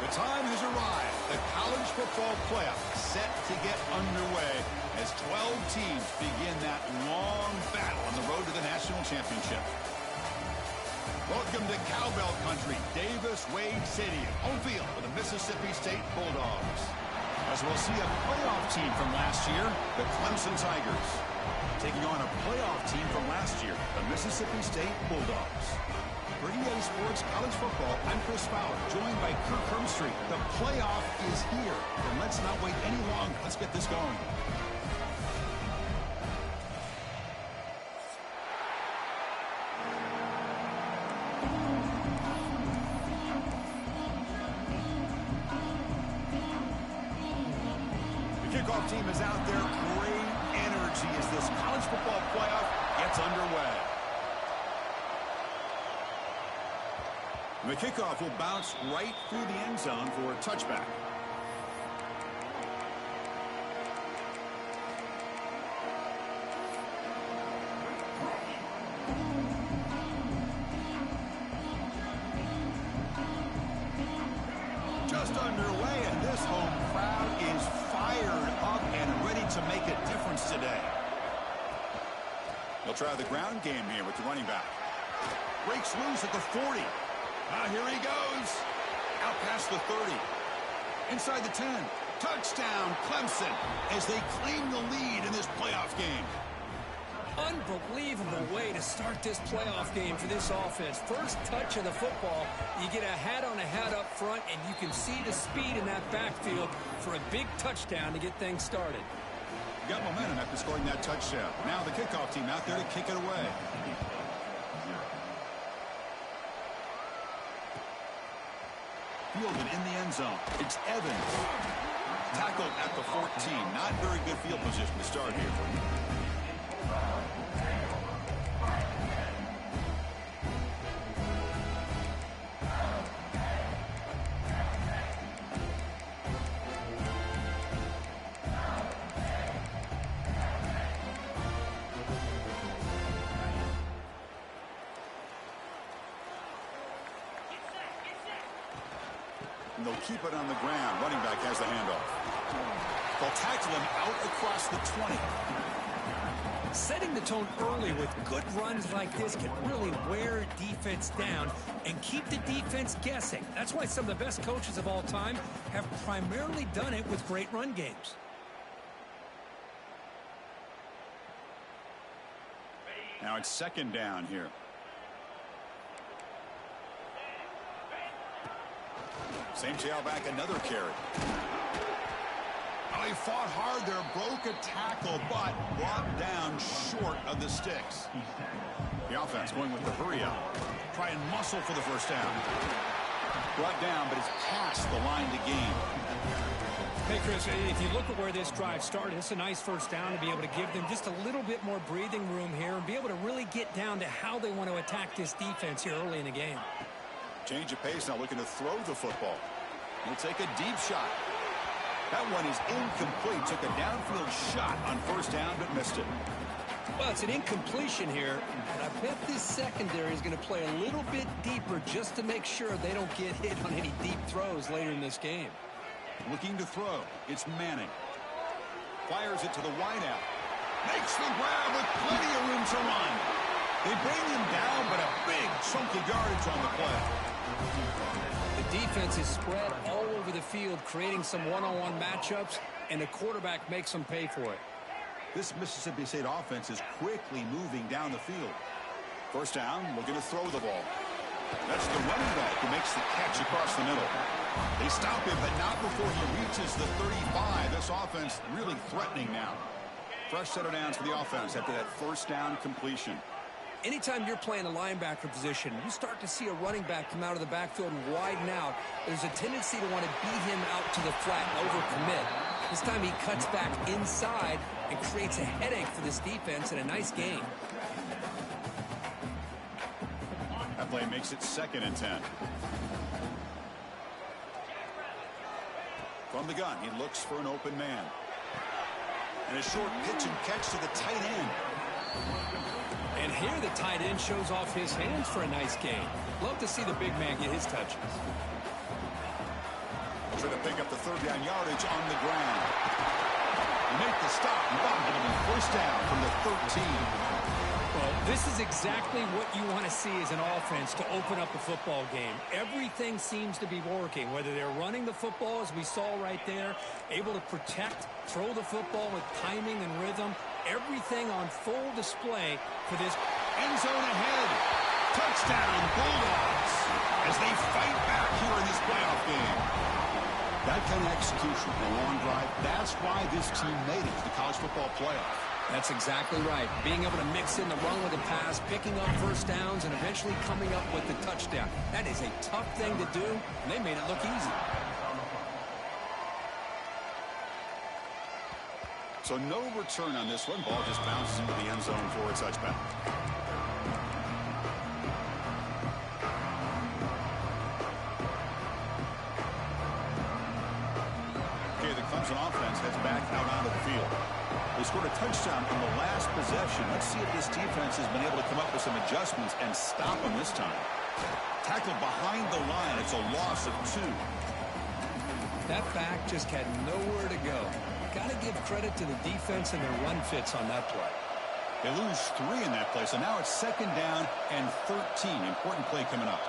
The time has arrived. The college football playoff set to get underway as 12 teams begin that long battle on the road to the national championship. Welcome to Cowbell Country, Davis-Wade Stadium, home field for the Mississippi State Bulldogs. As we'll see a playoff team from last year, the Clemson Tigers, taking on a playoff team from last year, the Mississippi State Bulldogs. For EA Sports College Football, I'm Chris Fowler, joined by Kirk Hermstreet. The playoff is here, and let's not wait any longer. Let's get this going. The kickoff team is out there. Great energy as this college football playoff gets underway. The kickoff will bounce right through the end zone for a touchback. Just underway, and this home crowd is fired up and ready to make a difference today. They'll try the ground game here with the running back. Breaks loose at the 40. Here he goes. Out past the 30. Inside the 10. Touchdown, Clemson, as they claim the lead in this playoff game. Unbelievable way to start this playoff game for this offense. First touch of the football, you get a hat on a hat up front, and you can see the speed in that backfield for a big touchdown to get things started. Got momentum after scoring that touchdown. Now the kickoff team out there to kick it away. Fielded in the end zone. It's Evans. Tackled at the 14. Not very good field position to start here. And they'll keep it on the ground. Running back has the handoff. They'll tackle him out across the 20. Setting the tone early with good runs like this can really wear defense down and keep the defense guessing. That's why some of the best coaches of all time have primarily done it with great run games. Now it's second down here. Same tailback, another carry. Oh, he fought hard there, broke a tackle, but brought down short of the sticks. The offense going with the hurry up. Try and muscle for the first down. Brought down, but it's past the line to gain. Hey, Chris, if you look at where this drive started, it's a nice first down to be able to give them just a little bit more breathing room here and be able to really get down to how they want to attack this defense here early in the game. Change of pace, now looking to throw the football. He'll take a deep shot. That one is incomplete. Took a downfield shot on first down, but missed it. Well, it's an incompletion here, and I bet this secondary is going to play a little bit deeper just to make sure they don't get hit on any deep throws later in this game. Looking to throw. It's Manning. Fires it to the wideout. Makes the grab with plenty of room to run. They bring him down, but a big chunk of yardage on the play. The defense is spread all over the field, creating some one-on-one matchups, and the quarterback makes them pay for it. This Mississippi State offense is quickly moving down the field. First down, looking to throw the ball. That's the running back who makes the catch across the middle. They stop him, but not before he reaches the 35. This offense really threatening now. Fresh set of downs for the offense after that first down completion. Anytime you're playing a linebacker position, you start to see a running back come out of the backfield and widen out. There's a tendency to want to beat him out to the flat and overcommit. This time he cuts back inside and creates a headache for this defense and a nice gain. That play makes it 2nd and 10. From the gun, he looks for an open man. And a short pitch and catch to the tight end. And here the tight end shows off his hands for a nice gain. Love to see the big man get his touches. Trying to pick up the third down yardage on the ground. Make the stop. First down from the 13. Well, this is exactly what you want to see as an offense to open up a football game. Everything seems to be working, whether they're running the football, as we saw right there, able to protect, throw the football with timing and rhythm. Everything on full display for this. End zone ahead. Touchdown, Bulldogs, as they fight back here in this playoff game. That kind of execution, a long drive, that's why this team made it to the college football playoff. That's exactly right. Being able to mix in the run with the pass, picking up first downs, and eventually coming up with the touchdown. That is a tough thing to do, and they made it look easy. So no return on this one. Ball just bounces into the end zone for a touchback. Okay, the Clemson offense heads back out onto the field. They scored a touchdown on the last possession. Let's see if this defense has been able to come up with some adjustments and stop them this time. Tackled behind the line. It's a loss of 2. That back just had nowhere to go. Got to give credit to the defense and their run fits on that play. They lose 3 in that play, so now it's second down and 13. Important play coming up.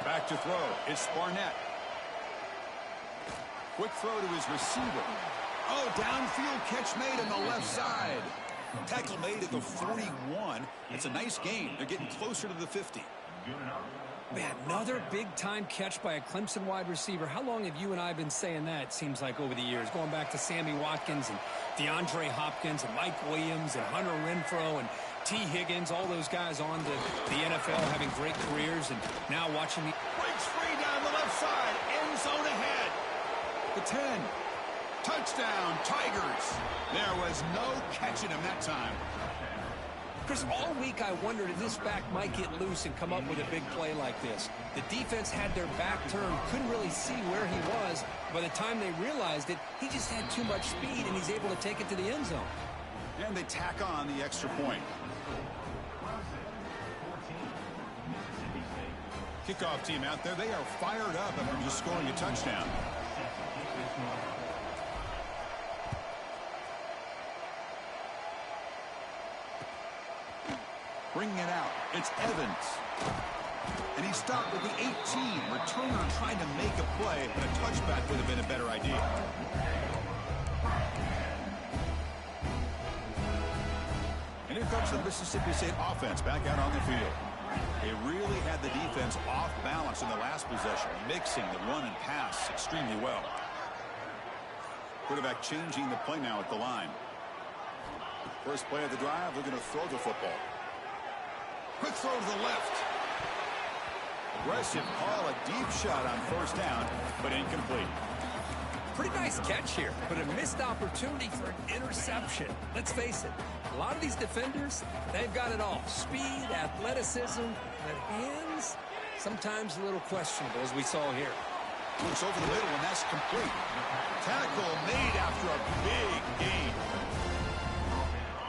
Back to throw. It's Barnett. Quick throw to his receiver. Oh, downfield catch made on the left side. Tackle made at the 41. It's a nice gain. They're getting closer to the 50. Man, another big-time catch by a Clemson wide receiver. How long have you and I been saying that, it seems like, over the years? Going back to Sammy Watkins and DeAndre Hopkins and Mike Williams and Hunter Renfrow and T. Higgins, all those guys on to the NFL having great careers, and now watching me. Breaks free down the left side. End zone ahead. The 10. Touchdown, Tigers. There was no catching him that time. Chris, all week I wondered if this back might get loose and come up with a big play like this. The defense had their back turned, couldn't really see where he was. By the time they realized it, he just had too much speed, and he's able to take it to the end zone. And they tack on the extra point. Kickoff team out there, they are fired up after just scoring a touchdown. Bringing it out, it's Evans. And he stopped with the 18. Returner trying to make a play, but a touchback would have been a better idea. And here comes the Mississippi State offense back out on the field. They really had the defense off balance in the last possession, mixing the run and pass extremely well. Quarterback changing the play now at the line. First play of the drive, they're going to throw the football. Quick throw to the left. Aggressive call, a deep shot on first down, but incomplete. Pretty nice catch here, but a missed opportunity for an interception. Let's face it, a lot of these defenders, they've got it all. Speed, athleticism, but hands, sometimes a little questionable, as we saw here. Looks over the middle, and that's complete. Tackle made after a big gain.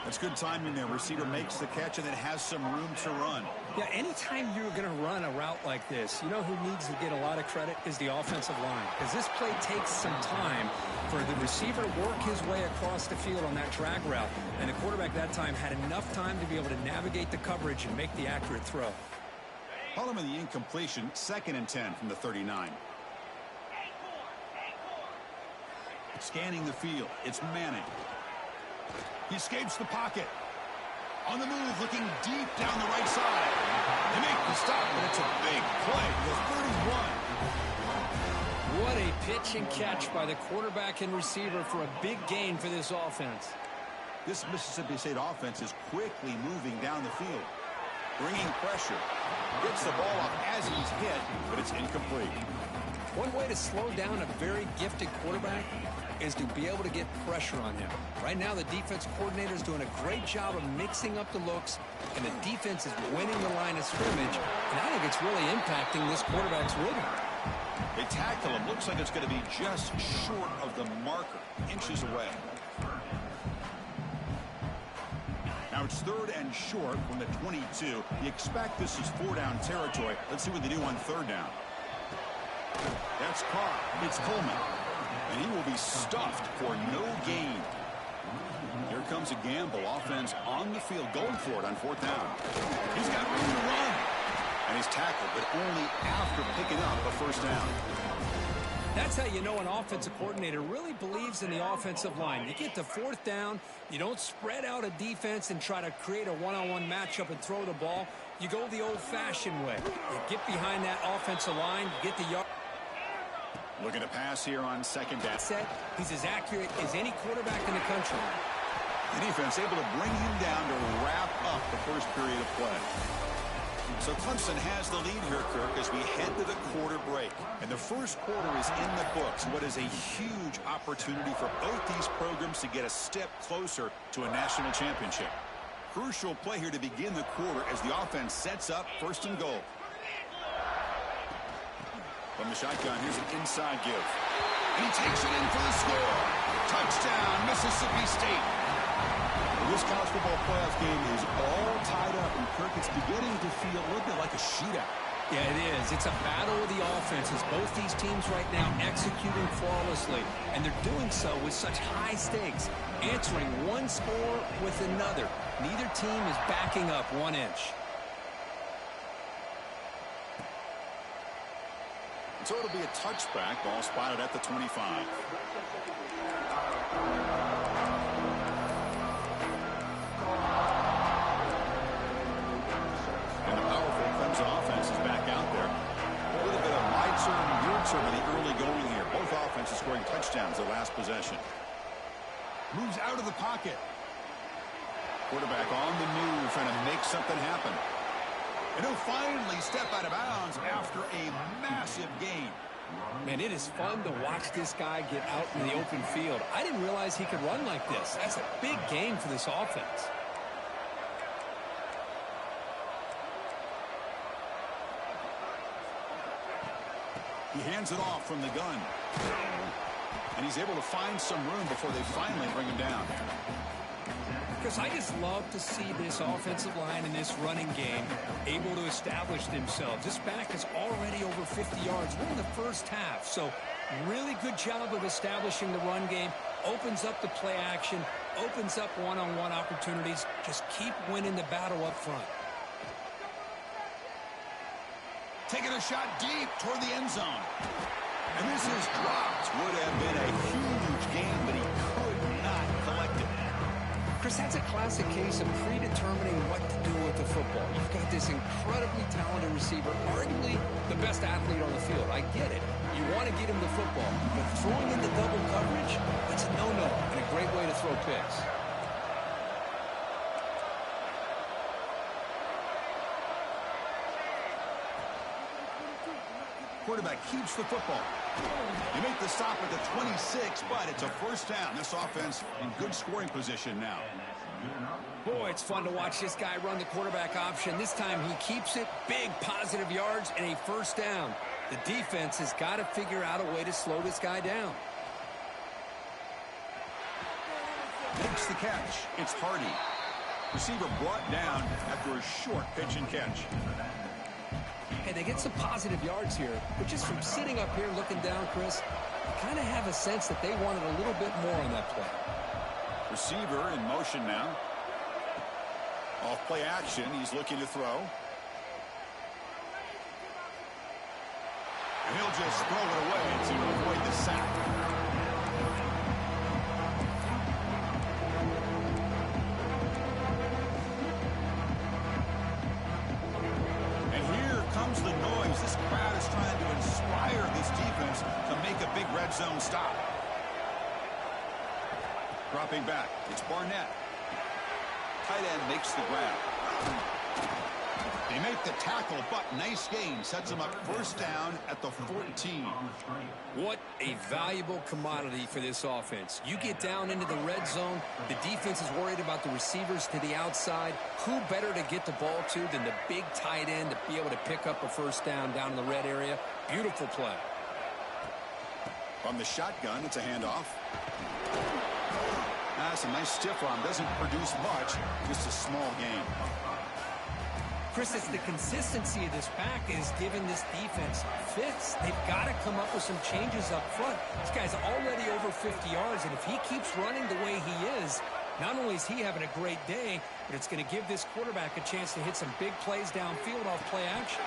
That's good timing there. Receiver makes the catch and then has some room to run. Yeah, anytime you're going to run a route like this, you know who needs to get a lot of credit is the offensive line. Because this play takes some time for the receiver to work his way across the field on that drag route. And the quarterback that time had enough time to be able to navigate the coverage and make the accurate throw. Following the incompletion, 2nd and 10 from the 39. Scanning the field, it's Manning. He escapes the pocket. On the move, looking deep down the right side. They make the stop, but it's a big play. The 31. What a pitch and catch by the quarterback and receiver for a big gain for this offense. This Mississippi State offense is quickly moving down the field. Bringing pressure. Gets the ball up as he's hit, but it's incomplete. One way to slow down a very gifted quarterback is to be able to get pressure on him. Right now, the defense coordinator is doing a great job of mixing up the looks, and the defense is winning the line of scrimmage, and I think it's really impacting this quarterback's rhythm. They tackle him. Looks like it's going to be just short of the marker, inches away. it's 3rd and short from the 22. You expect this is 4-down territory. Let's see what they do on 3rd down. That's Carr. It's Coleman. And he will be stuffed for no gain. Here comes a gamble. Offense on the field going for it on 4th down. He's got room to run. And he's tackled, but only after picking up a 1st down. That's how you know an offensive coordinator really believes in the offensive line. You get to 4th down, you don't spread out a defense and try to create a one-on-one matchup and throw the ball. You go the old-fashioned way. You get behind that offensive line, you get the yard. Looking to pass here on 2nd down. He's as accurate as any quarterback in the country. The defense able to bring him down to wrap up the first period of play. So Clemson has the lead here, Kirk, as we head to the quarter break. And the first quarter is in the books. What is a huge opportunity for both these programs to get a step closer to a national championship. Crucial play here to begin the quarter as the offense sets up 1st and goal. From the shotgun, here's an inside give. And he takes it in for the score. Touchdown, Mississippi State. This college football playoff game is all tied up, and Kirk, it's beginning to feel a little bit like a shootout. Yeah, it is. It's a battle of the offenses. Both these teams right now executing flawlessly, and they're doing so with such high stakes, answering one score with another. Neither team is backing up 1 inch. So it'll be a touchback. Ball spotted at the 25. And the powerful Clemson offense is back out there. A little bit of my turn, your turn in the early going here. Both offenses scoring touchdowns their last possession. Moves out of the pocket. Quarterback on the move, trying to make something happen. And he'll finally step out of bounds after a massive gain. Man, it is fun to watch this guy get out in the open field. I didn't realize he could run like this. That's a big gain for this offense. He hands it off from the gun. And he's able to find some room before they finally bring him down. Because I just love to see this offensive line and this running game able to establish themselves. This back is already over 50 yards. We're in the first half, so really good job of establishing the run game. Opens up the play action, opens up one-on-one opportunities. Just keep winning the battle up front. Taking a shot deep toward the end zone. And this is dropped. Would have been a huge gain, but he could not collect it. Chris, that's a classic case of predetermining what to do with the football. You've got this incredibly talented receiver, arguably the best athlete on the field. I get it. You want to get him the football, but throwing into double coverage, that's a no-no and a great way to throw picks. Quarterback keeps the football. They make the stop at the 26, but it's a 1st down. This offense in good scoring position now. Boy, it's fun to watch this guy run the quarterback option. This time he keeps it, big positive yards, and a 1st down. The defense has got to figure out a way to slow this guy down. Makes the catch. It's Hardy. Receiver brought down after a short pitch and catch. Hey, they get some positive yards here, but just from sitting up here looking down, Chris, you kind of have a sense that they wanted a little bit more on that play. Receiver in motion now. Off play action, he's looking to throw. And he'll just throw it away to avoid the sack. The noise. This crowd is trying to inspire this defense to make a big red zone stop. Dropping back, it's Barnett. Tight end makes the grab. They make the tackle, but nice gain. Sets them up 1st down at the 14. What a valuable commodity for this offense. You get down into the red zone, the defense is worried about the receivers to the outside. Who better to get the ball to than the big tight end to be able to pick up a 1st down in the red area? Beautiful play. From the shotgun, it's a handoff. That's a nice stiff arm. Doesn't produce much, just a small gain. Chris, it's the consistency of this back is giving this defense fits. They've got to come up with some changes up front. This guy's already over 50 yards, and if he keeps running the way he is, not only is he having a great day, but it's going to give this quarterback a chance to hit some big plays downfield off play action.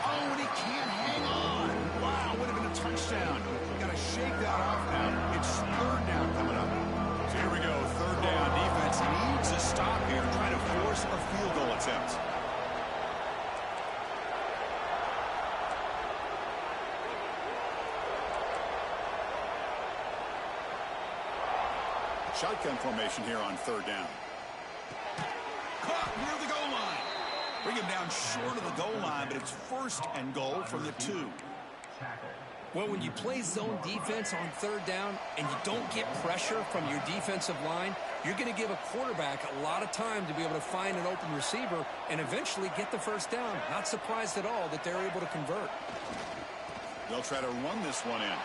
Oh, and he can't hang on. Wow, would have been a touchdown. Got to shake that off now. It's third down coming up. So here we go, third down. Defense needs a stop here, trying to force a field goal attempt. Shotgun formation here on third down. Caught near the goal line. Bring him down short of the goal line, but it's first and goal from the 2. Well, when you play zone defense on third down and you don't get pressure from your defensive line, you're going to give a quarterback a lot of time to be able to find an open receiver and eventually get the first down. Not surprised at all that they're able to convert. They'll try to run this one in.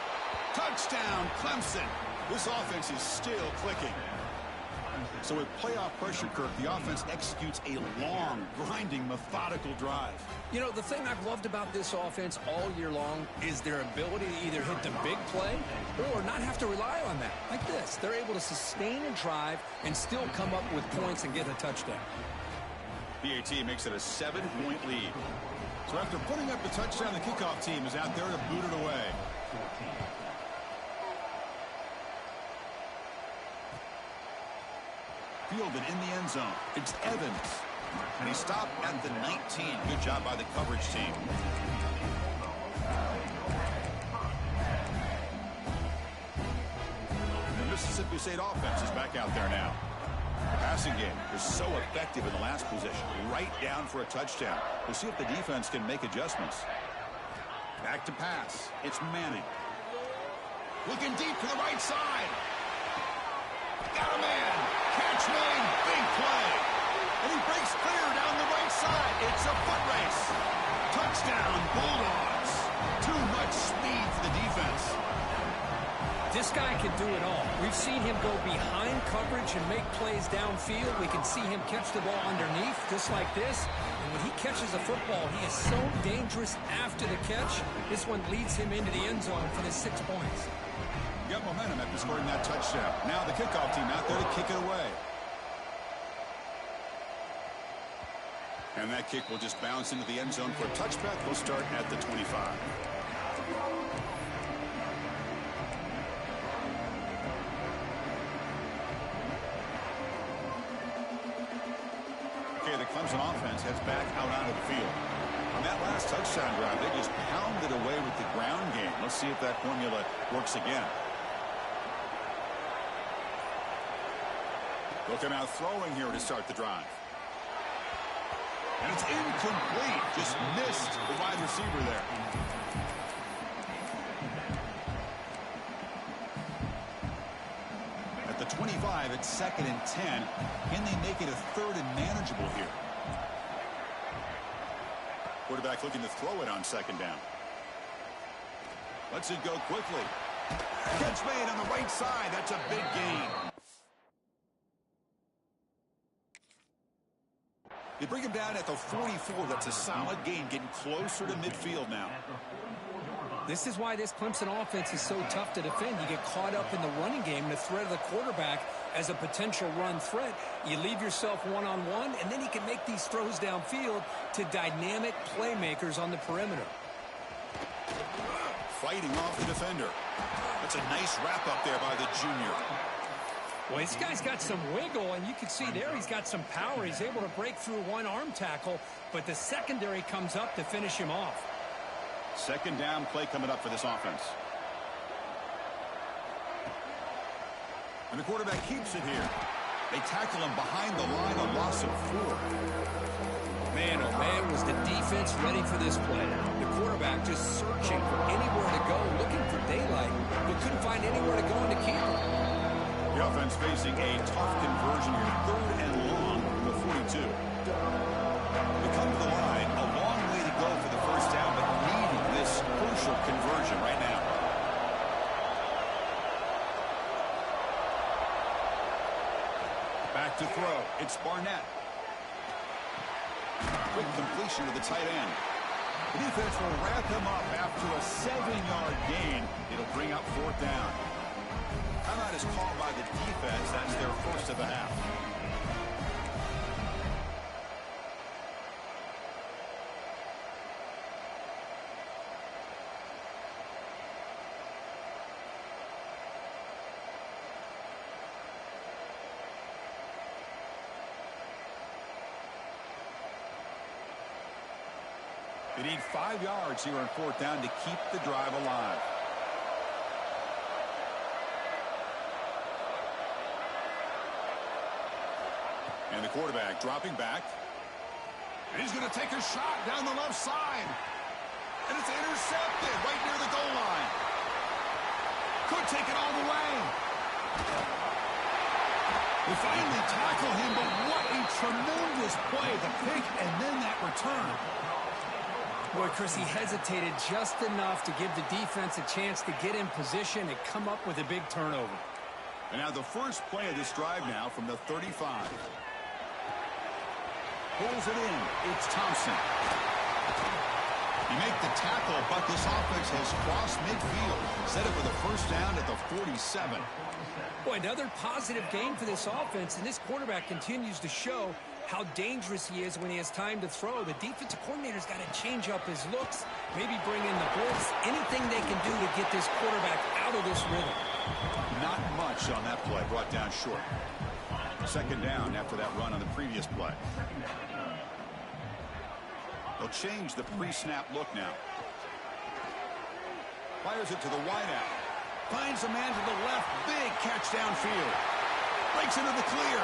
Touchdown, Clemson. This offense is still clicking. So with playoff pressure, Kirk, the offense executes a long, grinding, methodical drive. You know, the thing I've loved about this offense all year long is their ability to either hit the big play or not have to rely on that. Like this, they're able to sustain a drive and still come up with points and get a touchdown. PAT makes it a 7-point lead. So after putting up the touchdown, the kickoff team is out there to boot it away. Fielded in the end zone. It's Evans. And he stopped at the 19. Good job by the coverage team. The Mississippi State offense is back out there now. The passing game is so effective in the last position. Right down for a touchdown. We'll see if the defense can make adjustments. Back to pass. It's Manning. Looking deep to the right side. Got a man. Catch made. Big play. And he breaks clear down the right side. It's a foot race. Touchdown, Bulldogs. Too much speed for the defense. This guy can do it all. We've seen him go behind coverage and make plays downfield. We can see him catch the ball underneath just like this. And when he catches a football, he is so dangerous after the catch. This one leads him into the end zone for the 6 points. Got momentum after scoring that touchdown. Now the kickoff team out there to kick it away. And that kick will just bounce into the end zone for a touchback. We'll start at the 25. Okay, the Clemson offense heads back out onto the field. On that last touchdown drive, they just pounded away with the ground game. Let's see if that formula works again. They'll come out throwing here to start the drive. And it's incomplete. Just missed the wide receiver there. At the 25, it's 2nd and 10. Can they make it a 3rd and manageable here? Quarterback looking to throw it on 2nd down. Lets it go quickly. Catch made on the right side. That's a big gain. They bring him down at the 44. That's a solid gain, getting closer to midfield now. This is why this Clemson offense is so tough to defend. You get caught up in the running game, the threat of the quarterback as a potential run threat. You leave yourself one-on-one, and then you can make these throws downfield to dynamic playmakers on the perimeter. Fighting off the defender. That's a nice wrap up there by the junior. Well, this guy's got some wiggle, and you can see there he's got some power. He's able to break through one arm tackle, but the secondary comes up to finish him off. 2nd down play coming up for this offense. And the quarterback keeps it here. They tackle him behind the line, a loss of 4. Man, oh man, was the defense ready for this play. The quarterback just searching for anywhere to go, looking for daylight, but couldn't find anywhere to go in the keeper. The offense facing a tough conversion here. 3rd and long from the 42. They come to the line. A long way to go for the first down, but needing this crucial conversion right now. to throw. It's Barnett. Quick completion to the tight end. The defense will wrap him up after a 7-yard gain. It'll bring up 4th down. Timeout is called by the defense. That's their first of the half. They need 5 yards here on 4th down to keep the drive alive. And the quarterback dropping back. And he's going to take a shot down the left side. And it's intercepted right near the goal line. Could take it all the way. They finally tackle him, but what a tremendous play. The pick and then that return. Boy, Chris, he hesitated just enough to give the defense a chance to get in position and come up with a big turnover. And now the first play of this drive now from the 35. Pulls it in. It's Thompson. You make the tackle, but this offense has crossed midfield. Set it for the first down at the 47. Boy, another positive game for this offense, and this quarterback continues to show how dangerous he is when he has time to throw. The defensive coordinator's got to change up his looks, maybe bring in the blitz, anything they can do to get this quarterback out of this rhythm. Not much on that play, brought down short. 2nd down after that run on the previous play. They'll change the pre-snap look now. Fires it to the wideout. Finds a man to the left. Big catch downfield. Breaks into the clear.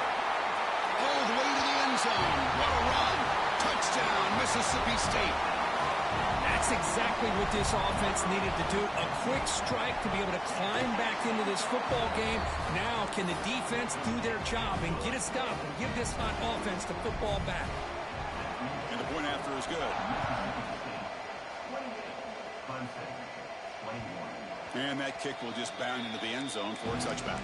All the way to the end zone. What a run. Touchdown, Mississippi State. That's exactly what this offense needed to do. A quick strike to be able to climb back into this football game. Now can the defense do their job and get a stop and give this hot offense the football back? And the point after is good. And that kick will just bound into the end zone for a touchback.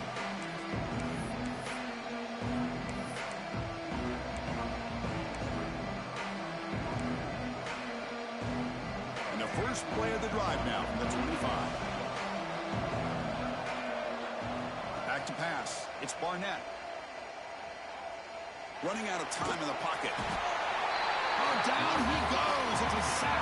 And the first play of the drive now from the 25. Back to pass. It's Barnett. Running out of time in the pocket. Oh, down he goes. It's a sack.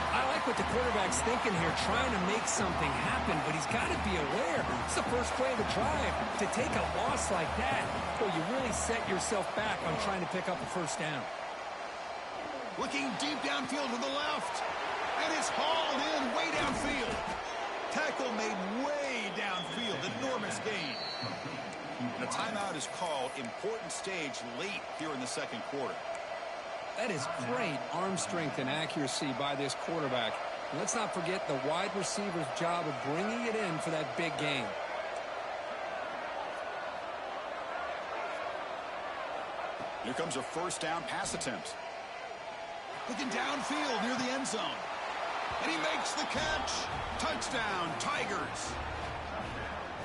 I like what the quarterback's thinking here, trying to make something happen, but he's got to be aware. It's the first play of the drive. To take a loss like that, well, you really set yourself back on trying to pick up a first down. Looking deep downfield to the left. And it's hauled in way downfield. Tackle made way downfield. Enormous gain. And a timeout is called. Important stage late here in the 2nd quarter. That is great arm strength and accuracy by this quarterback. And let's not forget the wide receiver's job of bringing it in for that big game. Here comes a first down pass attempt. Looking downfield near the end zone. And he makes the catch. Touchdown, Tigers.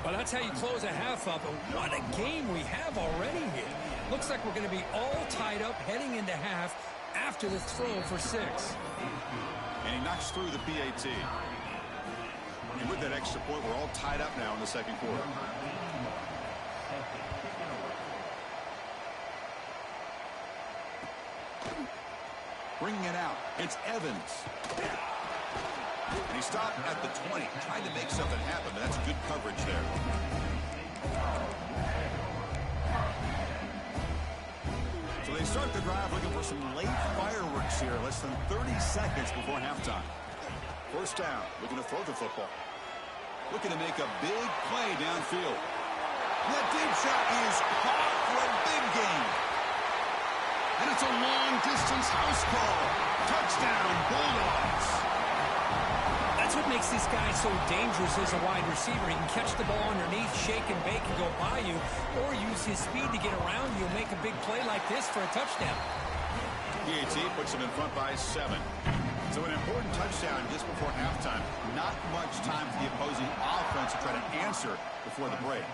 Well, that's how you close a half up. And what a game we have already here. Looks like we're going to be all tied up heading into half after the throw for 6. And he knocks through the PAT. And with that extra point, we're all tied up now in the 2nd quarter. Bringing it out. It's Evans. And he stopped at the 20, trying to make something happen, but that's good coverage there. So they start the drive looking for some late fireworks here, less than 30 seconds before halftime. First down, looking to throw the football. Looking to make a big play downfield. And that deep shot is caught for a big gain. And it's a long-distance house call. Touchdown, Bulldogs. That's what makes this guy so dangerous as a wide receiver. He can catch the ball underneath, shake and bake, and go by you, or use his speed to get around you and make a big play like this for a touchdown. PAT puts him in front by 7. So an important touchdown just before halftime. Not much time for the opposing offense to try to answer before the break.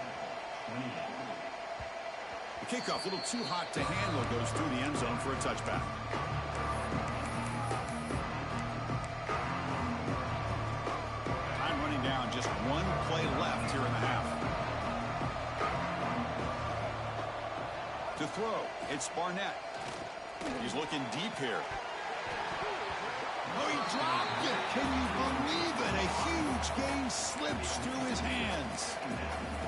The kickoff, a little too hot to handle, goes through the end zone for a touchback. Time running down, just one play left here in the half. To throw, it's Barnett. He's looking deep here. Oh, he dropped it. Can you believe it? A huge gain slips through his hands.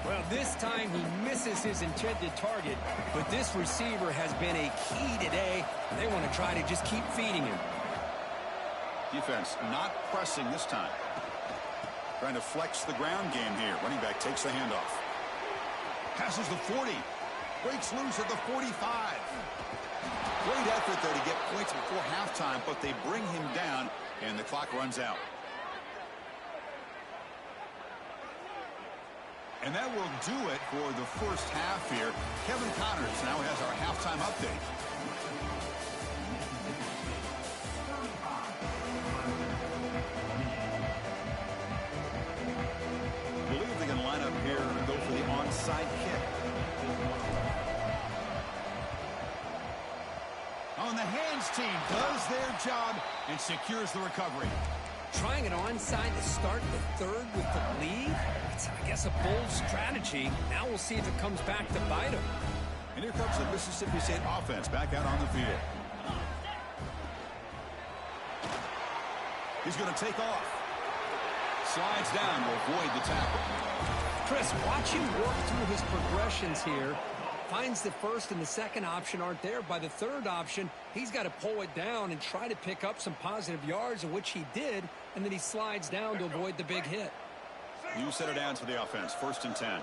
Well, this time he misses his intended target, but this receiver has been a key today. They want to try to just keep feeding him. Defense not pressing this time. Trying to flex the ground game here. Running back takes the handoff. Passes the 40. Breaks loose at the 45. Great effort there to get points before halftime, but they bring him down, and the clock runs out. And that will do it for the first half here. Kevin Connors now has our halftime update. I believe they can line up here and go for the onside kick. On the hands team does their job and secures the recovery. Trying it onside to start the third with the lead? It's, I guess, a bold strategy. Now we'll see if it comes back to bite him. And here comes the Mississippi State offense back out on the field. He's going to take off. Slides down to avoid the tackle. Chris, watch him work through his progressions here. Finds the first and the second option aren't there. By the third option, he's got to pull it down and try to pick up some positive yards, which he did, and then he slides down to avoid the big hit. You set it down to the offense, 1st and 10.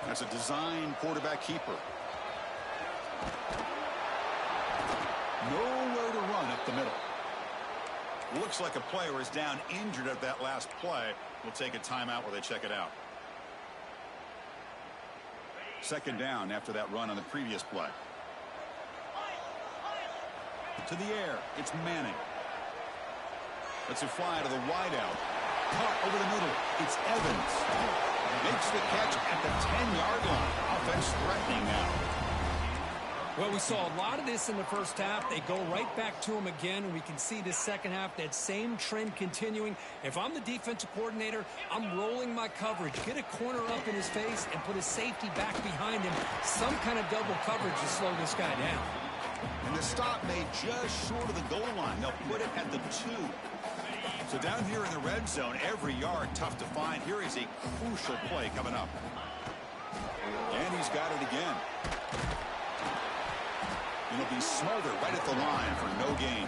That's a design quarterback keeper. Nowhere to run up the middle. Looks like a player is down injured at that last play. We'll take a timeout where they check it out. 2nd down after that run on the previous play. To the air, it's Manning. Lets it fly to the wideout. Caught over the middle, it's Evans. Makes the catch at the 10-yard line. Offense threatening now. Well, we saw a lot of this in the first half. They go right back to him again, and we can see this second half, that same trend continuing. If I'm the defensive coordinator, I'm rolling my coverage. Get a corner up in his face and put his safety back behind him. Some kind of double coverage to slow this guy down. And the stop made just short of the goal line. They'll put it at the 2. So down here in the red zone, every yard tough to find. Here is a crucial play coming up. And he's got it again. It'll be smothered right at the line for no gain.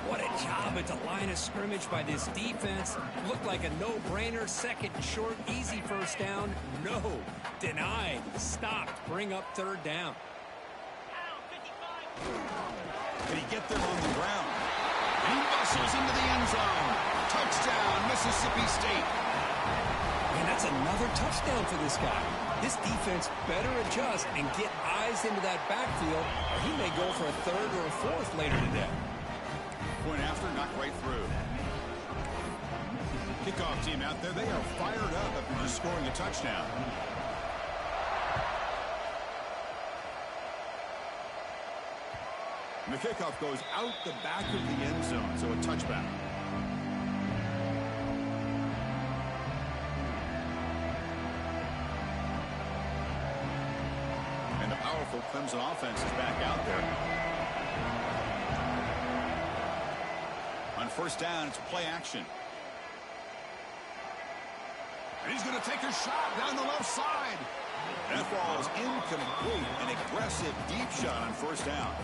What a job at the line of scrimmage by this defense. Looked like a no-brainer. 2nd and short, easy 1st down. No. Denied. Stopped. Bring up 3rd down. Did he get there on the ground? He muscles into the end zone. Touchdown, Mississippi State. Man, that's another touchdown for this guy. This defense better adjust and get eyes into that backfield, or he may go for a 3rd or a 4th later today. Point after, not right through. Kickoff team out there, they are fired up after just scoring a touchdown. And the kickoff goes out the back of the end zone, so a touchback. And the powerful Clemson offense is back out there. On 1st down, it's play action. And he's going to take a shot down the left side. That ball is incomplete. An aggressive deep shot on 1st down.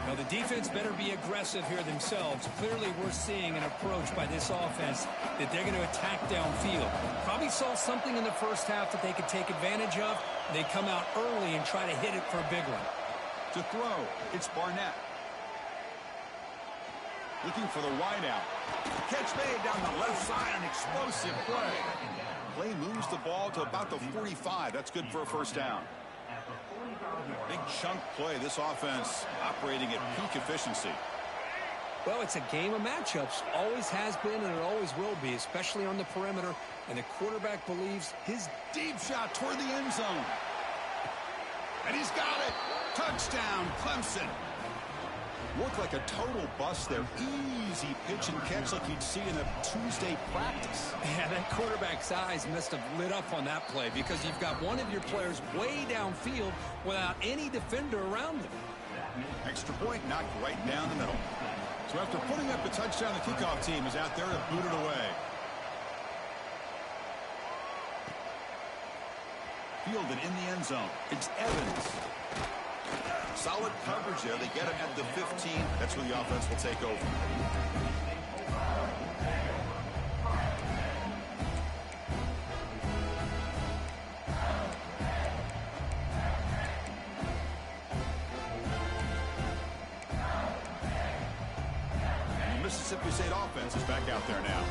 Well, the defense better be aggressive here themselves. Clearly, we're seeing an approach by this offense that they're going to attack downfield. Probably saw something in the first half that they could take advantage of. They come out early and try to hit it for a big one. To throw, it's Barnett. Looking for the wideout. Catch made down the left side, an explosive play. Play moves the ball to about the 45. That's good for a 1st down. Big chunk play. This offense operating at peak efficiency. Well, it's a game of matchups. Always has been and it always will be, especially on the perimeter. And the quarterback believes his deep shot toward the end zone. And he's got it. Touchdown, Clemson. Looked like a total bust there. Easy pitch and catch like you'd see in a Tuesday practice. Yeah, that quarterback's eyes must have lit up on that play because you've got one of your players way downfield without any defender around him. Extra point knocked right down the middle. So after putting up the touchdown, the kickoff team is out there to boot it away. Fielded in the end zone. It's Evans. Solid coverage there. They get him at the 15. That's where the offense will take over. And the Mississippi State offense is back out there now.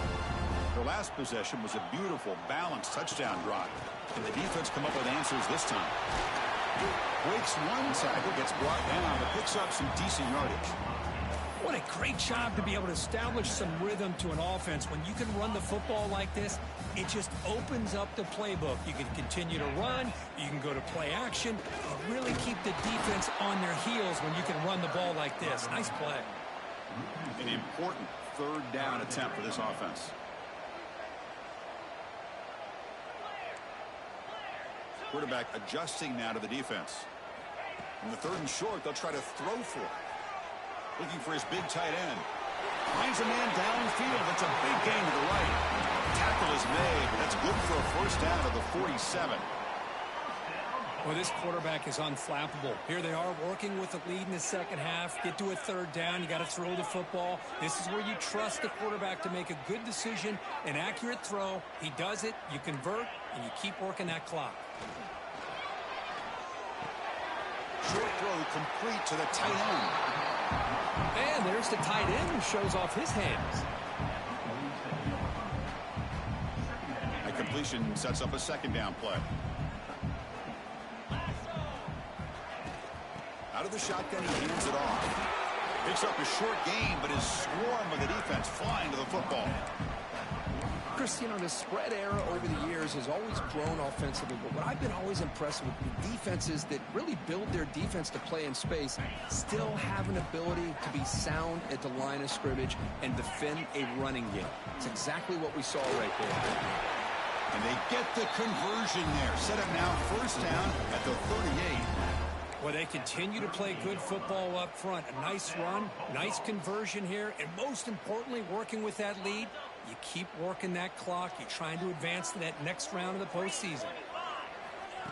Their last possession was a beautiful, balanced touchdown drive. Can the defense come up with answers this time? Breaks one tackle, gets brought down, but picks up some decent yardage. What a great job to be able to establish some rhythm to an offense. When you can run the football like this, it just opens up the playbook. You can continue to run. You can go to play action. You really keep the defense on their heels when you can run the ball like this. Nice play. An important third down attempt for this offense. Quarterback adjusting now to the defense. In the third and short, they'll try to throw for it. Looking for his big tight end. Finds a man downfield. That's a big gain to the right. Tackle is made, but that's good for a first down at the 47. Well, this quarterback is unflappable. Here they are working with a lead in the second half. Get to a third down. You got to throw the football. This is where you trust the quarterback to make a good decision, an accurate throw. He does it. You convert, and you keep working that clock. Short throw complete to the tight end. And there's the tight end who shows off his hands. A completion sets up a second down play. Out of the shotgun, he hands it off. Picks up a short gain, but his swarm of the defense flying to the football. Chris, you know, the spread era over the years has always grown offensively, but what I've been always impressed with the defenses that really build their defense to play in space still have an ability to be sound at the line of scrimmage and defend a running game. It's exactly what we saw right there. And they get the conversion there. Set up now first down at the 38. Well, they continue to play good football up front. A nice run, nice conversion here, and most importantly, working with that lead, you keep working that clock. You're trying to advance to that next round of the postseason.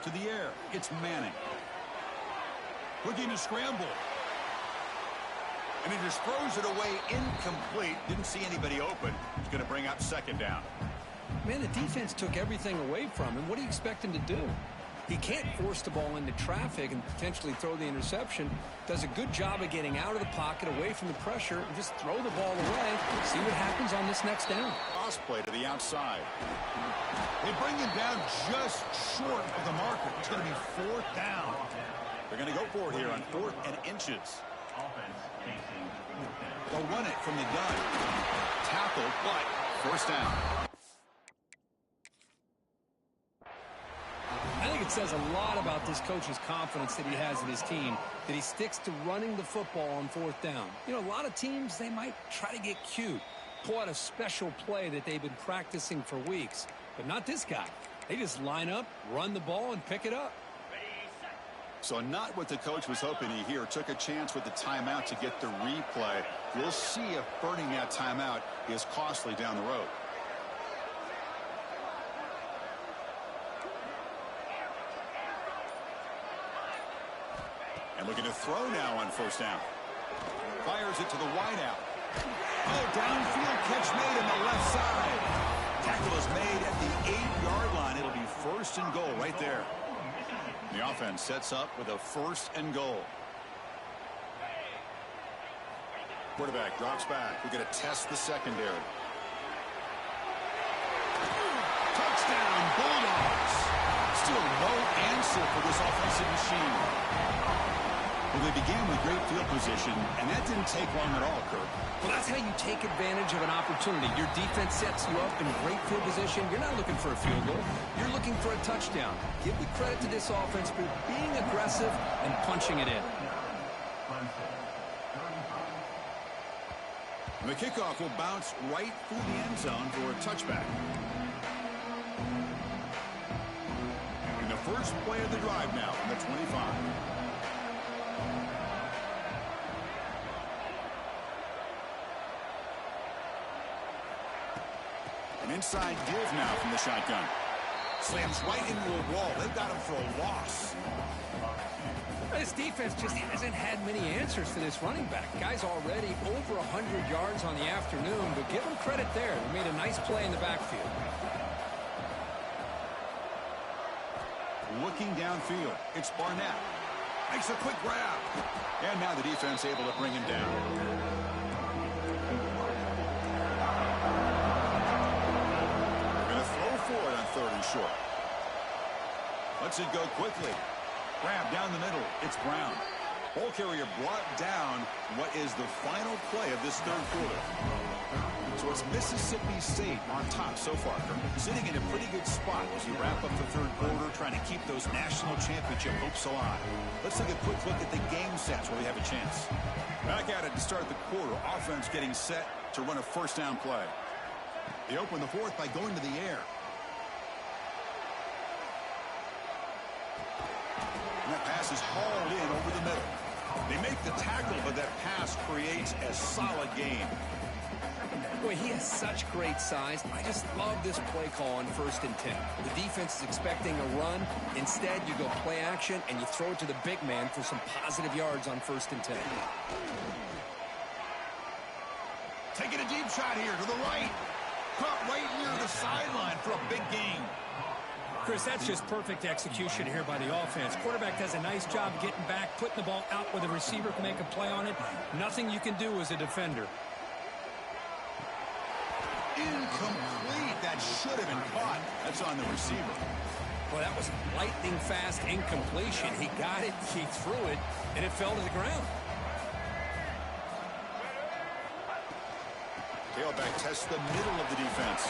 To the air, it's Manning. Looking to scramble. And he just throws it away incomplete. Didn't see anybody open. He's going to bring up second down. Man, the defense took everything away from him. What do you expect him to do? He can't force the ball into traffic and potentially throw the interception. Does a good job of getting out of the pocket, away from the pressure, and just throw the ball away. See what happens on this next down. Cross play to the outside. They bring him down just short of the marker. It's going to be fourth down. They're going to go for it here on 4th and inches. They'll run it from the gun. Tackle, but first down. I think it says a lot about this coach's confidence that he has in his team, that he sticks to running the football on 4th down. You know, a lot of teams, they might try to get cute, pull out a special play that they've been practicing for weeks. But not this guy. They just line up, run the ball, and pick it up. So not what the coach was hoping to hear. Took a chance with the timeout to get the replay. We'll see if burning that timeout is costly down the road. And looking to throw now on first down. Fires it to the wideout. Oh, downfield catch made on the left side. Tackle is made at the 8-yard line. It'll be first and goal right there. The offense sets up with a first and goal. Quarterback drops back. We're going to test the secondary. Touchdown, Bulldogs. Still no answer for this offensive machine. Well, they began with great field position, and that didn't take long at all, Kirk. Well, that's how you take advantage of an opportunity. Your defense sets you up in great field position. You're not looking for a field goal. You're looking for a touchdown. Give the credit to this offense for being aggressive and punching it in. The kickoff will bounce right through the end zone for a touchback. And the first play of the drive now from the 25. An inside give now from the shotgun. Slams right into a wall. They've got him for a loss. This defense just hasn't had many answers for this running back. Guy's already over 100 yards on the afternoon, but give him credit there. They made a nice play in the backfield. Looking downfield, it's Barnett. Makes a quick grab. And now the defense able to bring him down. Going to throw for it on 3rd and short. Lets it go quickly. Grab down the middle. It's Brown. Ball carrier brought down what is the final play of this 3rd quarter. So it's Mississippi State on top so far. Sitting in a pretty good spot as you wrap up the 3rd quarter, trying to keep those national championship hopes alive. Let's take a quick look at the game sets where we have a chance. Back at it to start the quarter. Offense getting set to run a 1st down play. They open the 4th by going to the air. And that pass is hauled in over the middle. They make the tackle, but that pass creates a solid gain. Boy, he has such great size. I just love this play call on 1st and 10. The defense is expecting a run. Instead, you go play action, and you throw it to the big man for some positive yards on 1st and 10. Taking a deep shot here to the right. Caught right near the sideline for a big gain. Chris, that's just perfect execution here by the offense. Quarterback does a nice job getting back, putting the ball out where the receiver can make a play on it. Nothing you can do as a defender. Incomplete. That should have been caught. That's on the receiver. Well, that was lightning fast incompletion. He got it, he threw it, and it fell to the ground. Tailback tests the middle of the defense.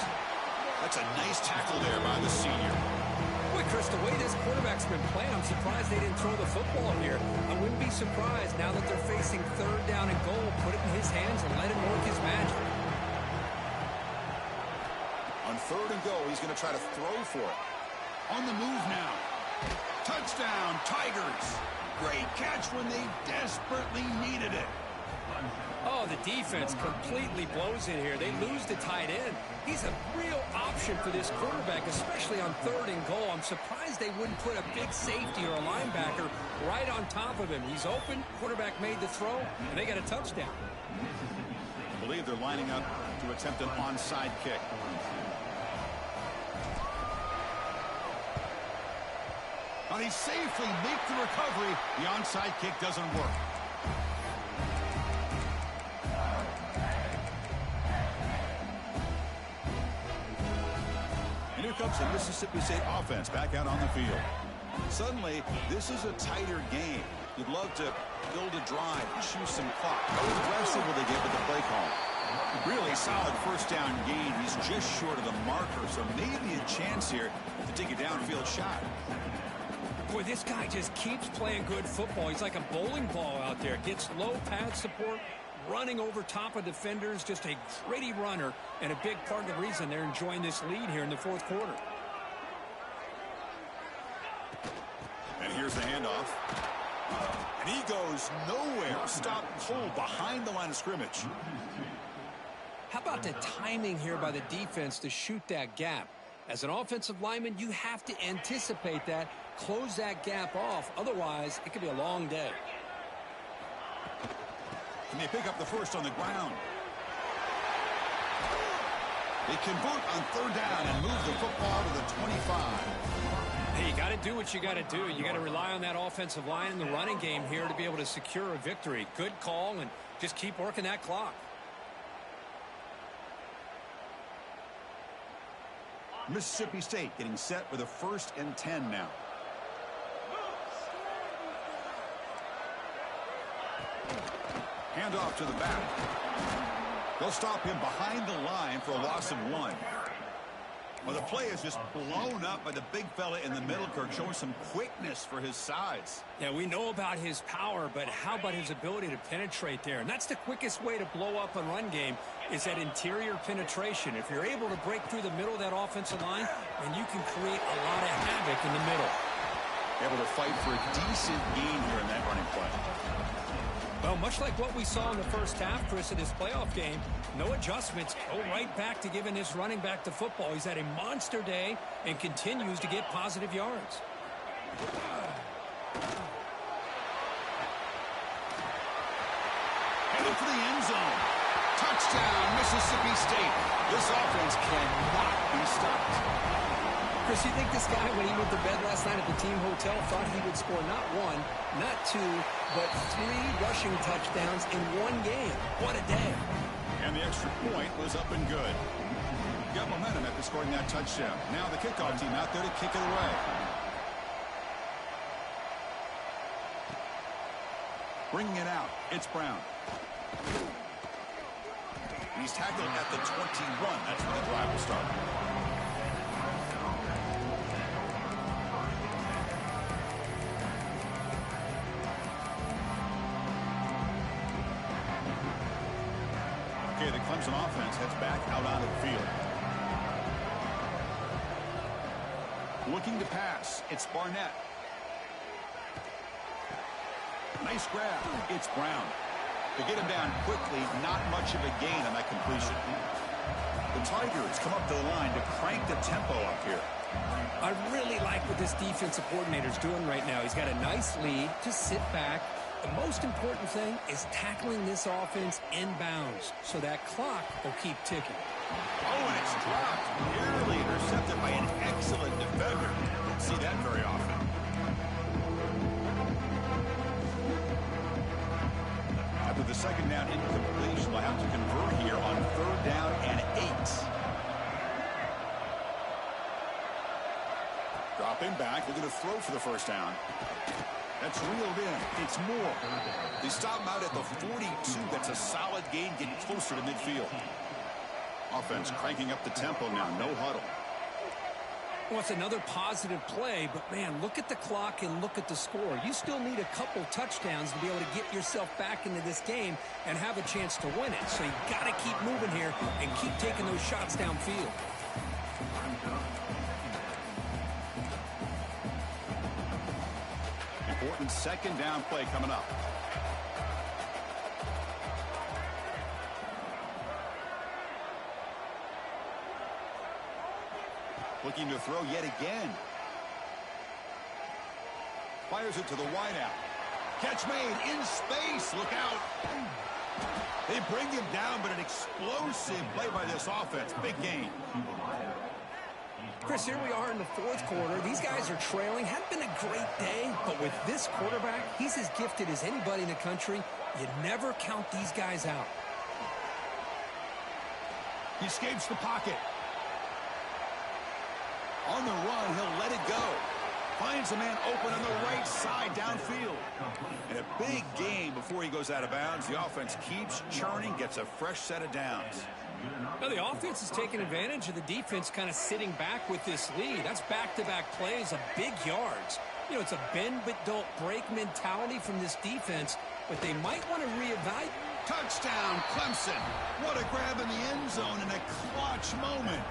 That's a nice tackle there by the senior. Boy, Chris, the way this quarterback's been playing, I'm surprised they didn't throw the football here. I wouldn't be surprised now that they're facing 3rd down and goal. Put it in his hands and let him work his magic. On 3rd and goal, he's going to try to throw for it. On the move now. Touchdown, Tigers. Great catch when they desperately needed it. Oh, the defense completely blows in here. They lose the tight end. He's a real option for this quarterback, especially on 3rd and goal. I'm surprised they wouldn't put a big safety or a linebacker right on top of him. He's open. Quarterback made the throw, and they got a touchdown. I believe they're lining up to attempt an onside kick. But he safely makes the recovery. The onside kick doesn't work. And here comes the Mississippi State offense back out on the field. Suddenly, this is a tighter game. You'd love to build a drive, chew some clock. How aggressive will they get with the play call? Really solid 1st down gain. He's just short of the marker, so maybe a chance here to take a downfield shot. Boy, this guy just keeps playing good football. He's like a bowling ball out there. Gets low pad support, running over top of defenders. Just a gritty runner, and a big part of the reason they're enjoying this lead here in the 4th quarter. And here's the handoff. And he goes nowhere. Stop cold behind the line of scrimmage. How about the timing here by the defense to shoot that gap? As an offensive lineman, you have to anticipate that, close that gap off. Otherwise, it could be a long day. Can they pick up the 1st on the ground? They convert on 3rd down and move the football to the 25. Hey, you got to do what you got to do. You got to rely on that offensive line and the running game here to be able to secure a victory. Good call, and just keep working that clock. Mississippi State getting set with a 1st and 10 now. Handoff to the back. They'll stop him behind the line for a loss of 1. Well, the play is just blown up by the big fella in the middle, Kirk, showing some quickness for his size. Yeah, we know about his power, but how about his ability to penetrate there? And that's the quickest way to blow up a run game, is that interior penetration. If you're able to break through the middle of that offensive line, then you can create a lot of havoc in the middle. Able to fight for a decent gain here in that running play. Well, much like what we saw in the first half, Chris, of this playoff game, no adjustments, go right back to giving this running back the football. He's had a monster day and continues to get positive yards. Headed for the end zone. Touchdown, Mississippi State. This offense cannot be stopped. Chris, you think this guy, when he went to bed last night at the team hotel, thought he would score not 1, not 2, but 3 rushing touchdowns in one game? What a day. And the extra point was up and good. Got momentum after scoring that touchdown. Now the kickoff team out there to kick it away. Bringing it out, it's Brown. He's tackled at the 21. That's where the drive will start. Okay, the Clemson offense heads back out onto the field. Looking to pass. It's Barnett. Nice grab. It's Brown. To get him down quickly, not much of a gain on that completion. The Tigers come up to the line to crank the tempo up here. I really like what this defensive coordinator's doing right now. He's got a nice lead. Just sit back. The most important thing is tackling this offense inbounds so that clock will keep ticking. Oh, and it's dropped. Nearly intercepted by an excellent defender. Don't see that very often. After the second down incompletion, they'll have to convert here on 3rd down and 8. Dropping back, looking to throw for the first down. That's reeled in. It's Moore. They stop him out at the 42. That's a solid gain, getting closer to midfield. Offense cranking up the tempo now. No huddle. Well, it's another positive play, but, man, look at the clock and look at the score. You still need a couple touchdowns to be able to get yourself back into this game and have a chance to win it. So you got to keep moving here and keep taking those shots downfield. Important second down play coming up. Looking to throw yet again. Fires it to the wideout. Catch made in space. Look out. They bring him down, but an explosive play by this offense. Big gain. Chris, here we are in the 4th quarter. These guys are trailing. Hadn't been a great day, but with this quarterback, he's as gifted as anybody in the country. You never count these guys out. He escapes the pocket. On the run, he'll let it go. Finds a man open on the right side downfield. And a big gain before he goes out of bounds. The offense keeps churning, gets a fresh set of downs. Now, the offense is taking advantage of the defense kind of sitting back with this lead. That's back-to-back plays of big yards. You know, it's a bend-but-don't-break mentality from this defense, but they might want to reevaluate. Touchdown, Clemson. What a grab in the end zone in a clutch moment.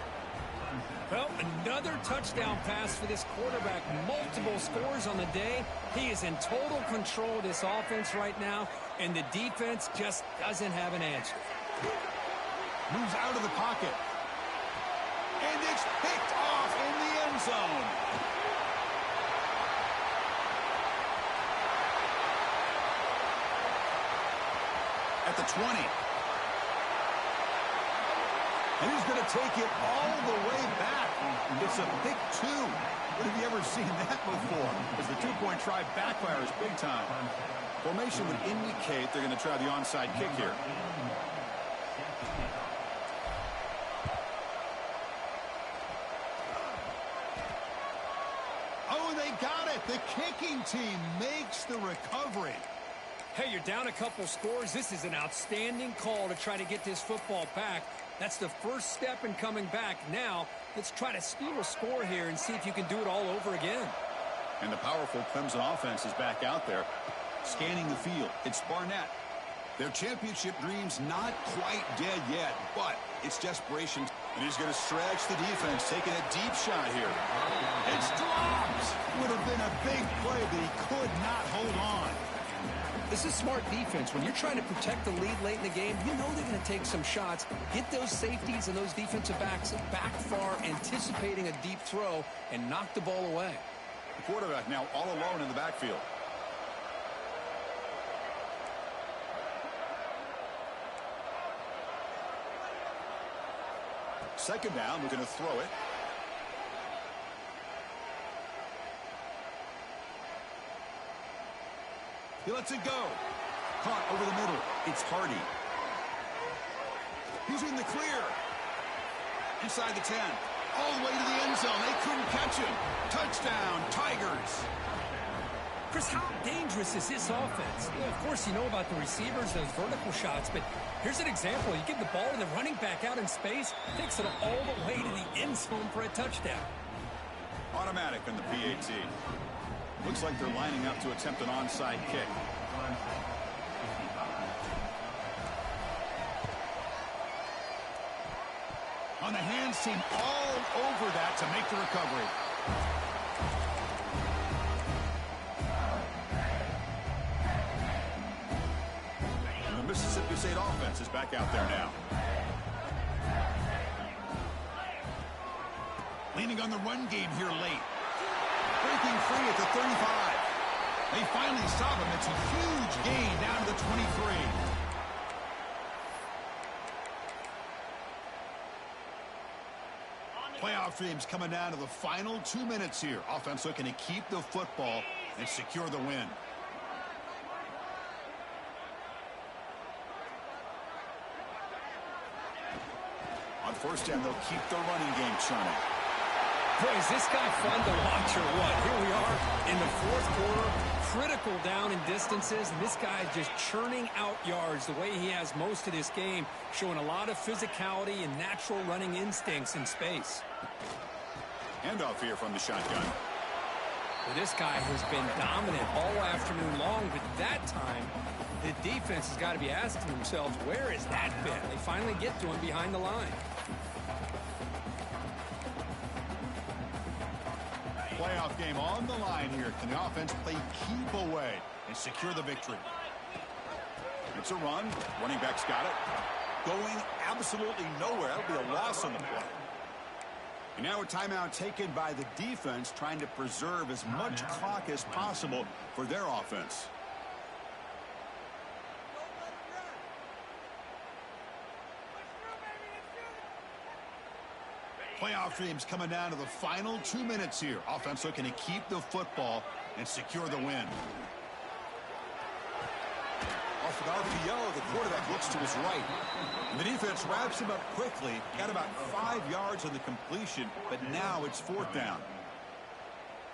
Well, another touchdown pass for this quarterback. Multiple scores on the day. He is in total control of this offense right now, and the defense just doesn't have an answer. Moves out of the pocket. And it's picked off in the end zone. At the 20. And he's going to take it all the way back. It's a pick 2. When have you ever seen that before? As the two-point try backfires big time. Formation would indicate they're going to try the onside kick here. Oh, they got it. The kicking team makes the recovery. Hey, you're down a couple scores. This is an outstanding call to try to get this football back. That's the first step in coming back. Now, let's try to steal a score here and see if you can do it all over again. And the powerful Clemson offense is back out there. Scanning the field, it's Barnett. Their championship dream's not quite dead yet, but it's desperation. And he's going to stretch the defense, taking a deep shot here. It's dropped. Would have been a big play, but he could not hold on. This is smart defense. When you're trying to protect the lead late in the game, you know they're going to take some shots, get those safeties and those defensive backs back far, anticipating a deep throw, and knock the ball away. The quarterback now all alone in the backfield. Second down, we're going to throw it. He lets it go. Caught over the middle. It's Hardy. He's in the clear. Inside the 10. All the way to the end zone. They couldn't catch him. Touchdown, Tigers. Chris, how dangerous is this offense? Well, of course, you know about the receivers, those vertical shots, but here's an example. You get the ball to the running back out in space, takes it all the way to the end zone for a touchdown. Automatic on the PAT. Looks like they're lining up to attempt an onside kick. On the hands team all over that to make the recovery. And the Mississippi State offense is back out there now. Leaning on the run game here late. Breaking free at the 35. They finally stop him. It's a huge gain down to the 23. Playoff dreams coming down to the final 2 minutes here. Offense looking to keep the football and secure the win. On first down, they'll keep the running game churning. Boy, is this guy fun to watch or what? Here we are in the fourth quarter, critical down in distances, and this guy is just churning out yards the way he has most of this game, showing a lot of physicality and natural running instincts in space. Handoff here from the shotgun. Well, this guy has been dominant all afternoon long, but that time, the defense has got to be asking themselves, where has that been? They finally get to him behind the line. Playoff game on the line here. Can the offense play keep away and secure the victory? It's a run. Running back's got it. Going absolutely nowhere. That'll be a loss on the play. And now a timeout taken by the defense, trying to preserve as much clock as possible for their offense. Playoff dreams coming down to the final 2 minutes here. Offense looking to keep the football and secure the win. Off an RPO, the quarterback looks to his right. And the defense wraps him up quickly. Got about 5 yards on the completion, but now it's fourth down.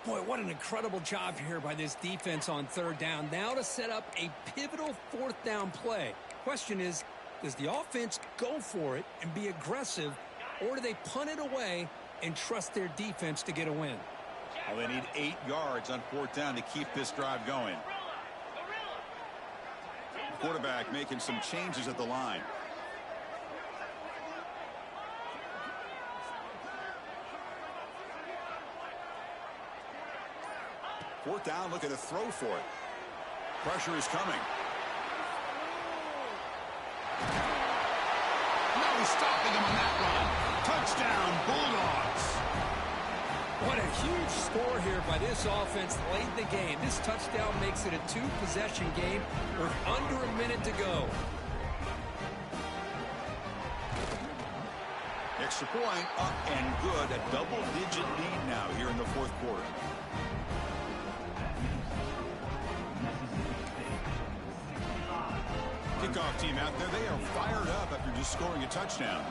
Boy, what an incredible job here by this defense on third down. Now to set up a pivotal fourth down play. Question is, does the offense go for it and be aggressive, or do they punt it away and trust their defense to get a win? Well, they need 8 yards on fourth down to keep this drive going. Quarterback making some changes at the line. Fourth down, looking to throw for it. Pressure is coming. Now he's stopping him on that run. Touchdown, Bulldogs. What a huge score here by this offense late in the game. This touchdown makes it a 2-possession game with under a minute to go. Extra point up and good. A double-digit lead now here in the fourth quarter. Kickoff team out there. They are fired up after just scoring a touchdown.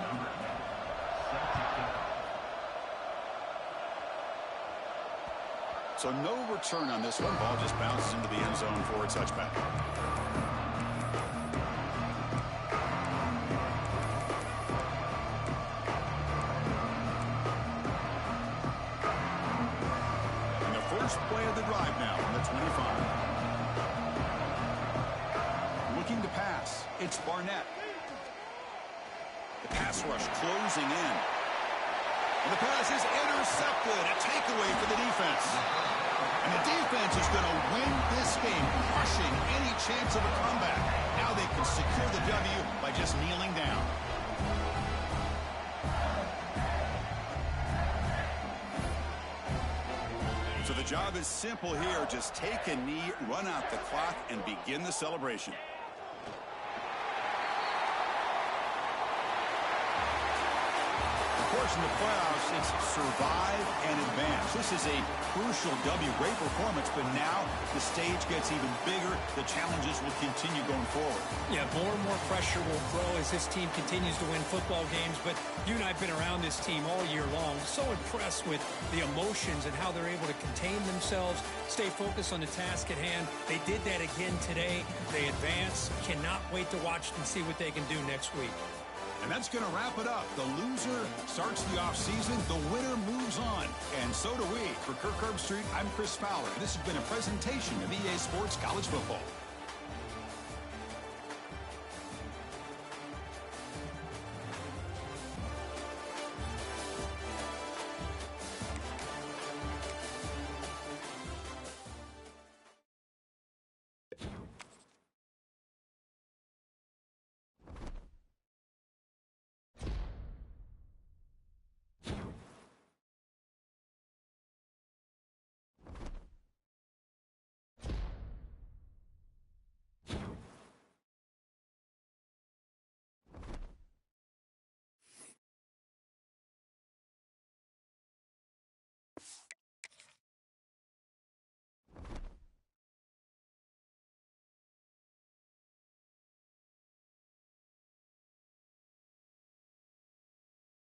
So no return on this one. Ball just bounces into the end zone for a touchback. First play of the drive now on the 25. Looking to pass. It's Barnett. The pass rush closing in. And the pass is intercepted. A takeaway for the defense. And the defense is going to win this game, crushing any chance of a comeback. Now they can secure the W by just kneeling down. So the job is simple here. Just take a knee, run out the clock, and begin the celebration. Of course, in the playoffs, it's survive and advance. This is a crucial W. Great performance, but now the stage gets even bigger. The challenges will continue going forward. Yeah, more and more pressure will grow as this team continues to win football games. But you and I have been around this team all year long. So impressed with the emotions and how they're able to contain themselves, stay focused on the task at hand. They did that again today. They advance. Cannot wait to watch and see what they can do next week. And that's going to wrap it up. The loser starts the offseason. The winner moves on. And so do we. For Kirk Herbstreit, I'm Chris Fowler. This has been a presentation of EA Sports College Football.